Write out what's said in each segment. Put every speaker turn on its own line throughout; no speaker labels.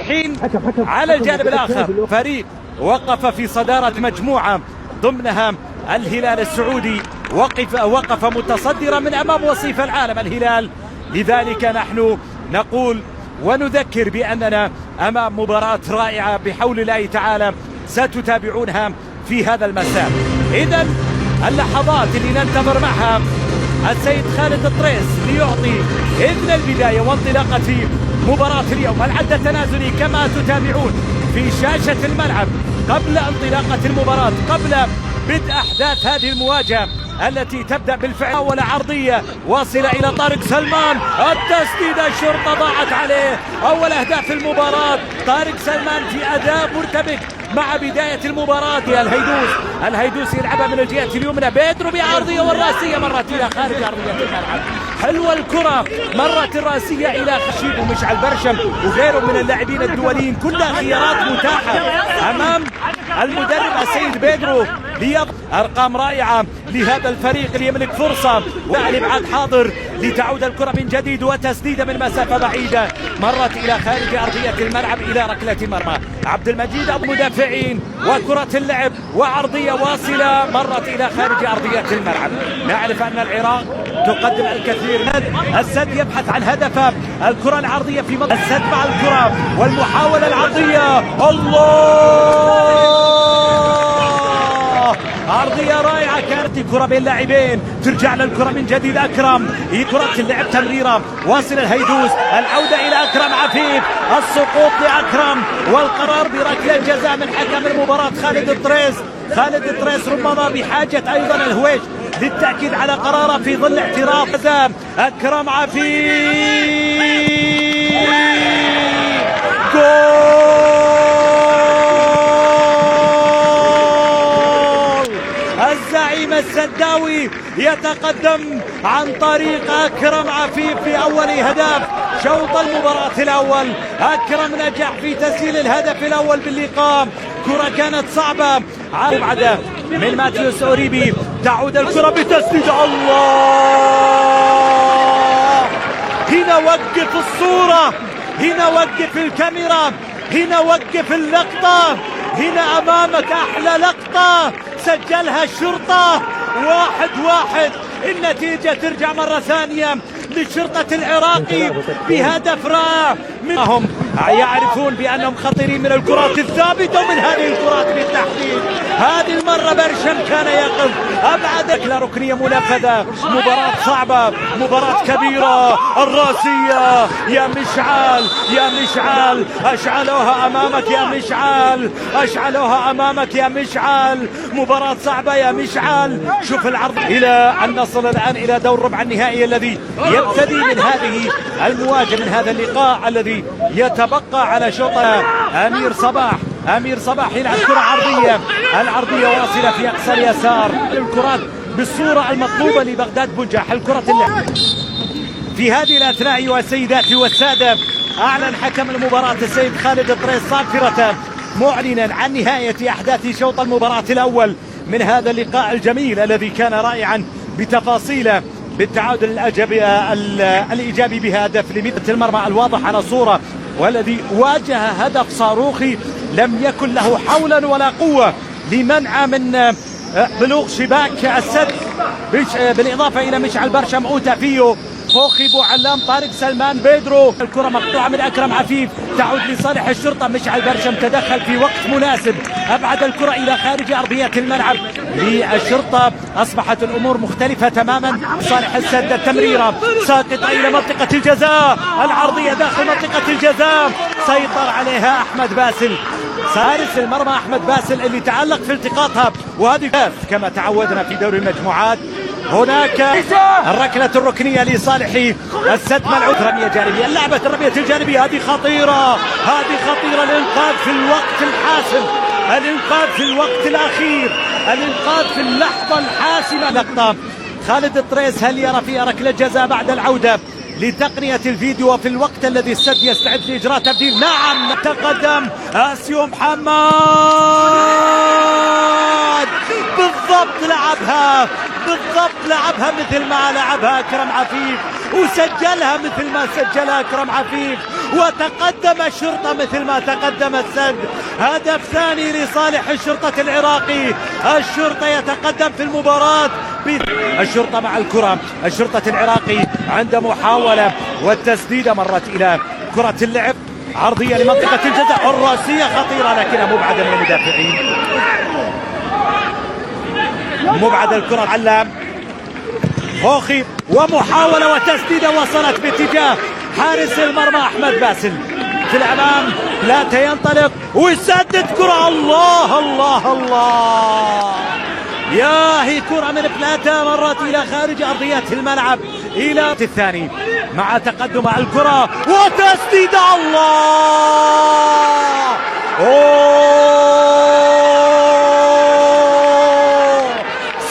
حين على الجانب الآخر فريق وقف في صدارة مجموعة ضمنها الهلال السعودي، وقف متصدرا من أمام وصيف العالم الهلال. لذلك نحن نقول ونذكر بأننا أمام مباراة رائعة بحول الله تعالى ستتابعونها في هذا المساء. إذن اللحظات اللي ننتظر معها السيد خالد الطريس ليعطي إذن البداية وانطلاقة مباراة اليوم. العد التنازلي كما تتابعون في شاشة الملعب قبل انطلاقة المباراة، قبل بدء أحداث هذه المواجهة التي تبدأ بالفعل. أول عرضية واصلة إلى طارق سلمان، التسديدة الشرطة ضاعت عليه. أول أهداف المباراة طارق سلمان في أداء مرتبك مع بداية المباراة. الهيدوس يلعبها من الجهة اليمنى، بيدرو بعرضية والراسية مرت إلى خارج أرضية الملعب. حلوة الكرة، مرت الراسية إلى خشيب ومشعل برشم وغيره من اللاعبين الدوليين. كلها خيارات متاحة أمام المدرب السيد بيدرو أرقام رائعة لهذا الفريق اللي يملك فرصة والإبعاد حاضر لتعود الكرة من جديد وتسديدة من مسافة بعيدة مرت إلى خارج أرضية الملعب إلى ركلة مرمى. عبد المجيد أبو مدافعين وكرة اللعب وعرضية واصلة مرت إلى خارج أرضية الملعب. نعرف أن العراق تقدم الكثير. السد يبحث عن هدف. الكرة العرضية في منطقة السد مع الكرة والمحاولة العرضية. الله، عرضية رائعة كانت. كرة بين لاعبين، ترجع للكرة من جديد. أكرم، كرة اللعب تمريرة واصل الهيدوس، العودة إلى أكرم عفيف، السقوط لأكرم والقرار بركلة جزاء من حكم المباراة خالد الطريس. خالد الطريس ربما بحاجة أيضا الهويش للتأكيد على قراره في ظل اعتراض أكرم عفيف. جول الزعيم السداوي يتقدم عن طريق أكرم عفيف في أول هدف شوط المباراة الأول. أكرم نجح في تسجيل الهدف الأول باللقاء. كرة كانت صعبة بعد من ماتيوس أوريبي. تعود الكرة بتسديد. الله، هنا وقف الصورة، هنا وقف الكاميرا، هنا وقف اللقطة. هنا أمامك أحلى لقطة سجلها الشرطة. 1-1. النتيجة ترجع مرة ثانية للشرطة العراقي بهدف رائع منهم. يعرفون بأنهم خطيرين من الكرات الثابتة ومن هذه الكرات بالتحديد. هذه المرة برشم كان يقف أبعد ركنية منفذة. مباراة صعبة، مباراة كبيرة. الراسية يا مشعل، يا مشعل، أشعلوها أمامك يا مشعل، أشعلوها أمامك يا مشعل. مباراة صعبة يا مشعل. شوف العرض إلى أن نصل الآن إلى دور ربع النهائي الذي يبتدي من هذه المواجهة، من هذا اللقاء الذي يتبقى على شوط. أمير صباح يلعب كرة عرضية، العرضية واصلة في أقصى اليسار. الكرات بالصورة المطلوبة لبغداد بنجاح. الكرة اللعب في هذه الأثناء أيها السيدات والسادة أعلن حكم المباراة السيد خالد الطريس صافرة معلنا عن نهاية أحداث شوط المباراة الأول من هذا اللقاء الجميل الذي كان رائعا بتفاصيله، بالتعادل الإيجابي بهدف لمدة المرمى الواضح على صورة، والذي واجه هدف صاروخي لم يكن له حولا ولا قوة لمنع من بلوغ شباك السد، بالإضافة إلى مشعل برشم، أوتا فيو، خوخي بو علام، طارق سلمان، بيدرو. الكرة مقطوعة من أكرم عفيف تعود لصالح الشرطة. مشعل برشم تدخل في وقت مناسب، أبعد الكرة إلى خارج أرضية الملعب للشرطة. أصبحت الأمور مختلفة تماما صالح السد. التمريرة ساقطة إلى منطقة الجزاء، العرضية داخل منطقة الجزاء، سيطر عليها أحمد باسل حارس المرمى. أحمد باسل اللي تعلق في التقاطها، وهذه كما تعودنا في دوري المجموعات. هناك الركلة الركنية لصالح السد، ملعوب رمية جانبية. لعبة الرمية الجانبية هذه خطيرة، هذه خطيرة. الإنقاذ في الوقت الحاسم، الإنقاذ في الوقت الأخير، الإنقاذ في اللحظة الحاسمة. لقطة خالد الطريس هل يرى فيها ركلة جزاء بعد العودة لتقنية الفيديو في الوقت الذي السد يستعد لإجراء تبديل؟ نعم، تقدم آسيو محمد لعبها مثل ما لعبها أكرم عفيف، وسجلها مثل ما سجلها أكرم عفيف، وتقدم الشرطة مثل ما تقدم السد. هدف ثاني لصالح الشرطة العراقي. الشرطة يتقدم في المباراة. الشرطة مع الكرة، الشرطة العراقي عند محاولة والتسديدة مرت إلى كرة اللعب عرضية لمنطقة الجزاء، الرأسية خطيرة لكنها مبعدة من المدافعين. مبعد الكرة علام خوخي، ومحاولة وتسديدة وصلت باتجاه حارس المرمى أحمد باسل في الأمام. لا ينطلق ويسدد كرة. الله الله الله، يا هي كرة من بلاتا مرت إلى خارج أرضية الملعب إلى الثاني مع تقدم الكرة وتسديدة. الله،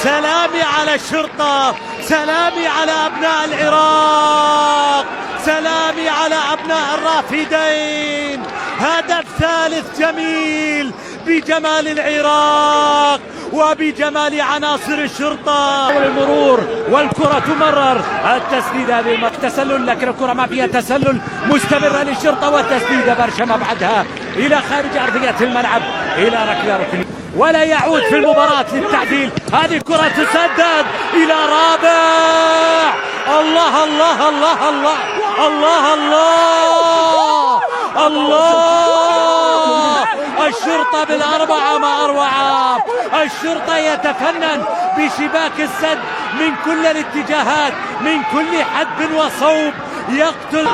سلامي على الشرطة، سلامي على أبناء العراق، سلامي على أبناء الرافدين. هدف ثالث جميل بجمال العراق وبجمال عناصر الشرطة. المرور والكرة تمرر، التسديدة هذه تسلل لكن الكرة ما فيها تسلل، مستمرة للشرطة والتسديدة برشا مبعدها إلى خارج أرضية الملعب إلى ركلة ركنية، ولا يعود في المباراة للتعديل. هذه الكرة تسدد إلى رابع. الله الله الله الله الله الله الله، الشرطة بالأربعة ما أروعة. الشرطة يتفنن بشباك السد من كل الاتجاهات، من كل حد وصوب، يقتل.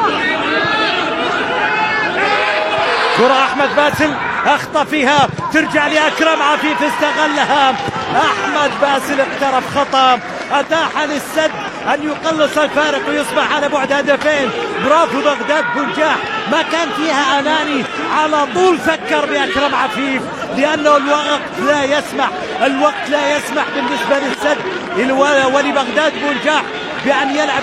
كرة أحمد باسل أخطأ فيها، ترجع لأكرم عفيف استغلها. أحمد باسل اقترف خطأ، أتاح للسد أن يقلص الفارق ويصبح على بعد هدفين. برافو بغداد بنجاح، ما كان فيها أناني، على طول فكر بأكرم عفيف لأنه الوقت لا يسمح، الوقت لا يسمح بالنسبة للسد ولبغداد بنجاح بأن يلعب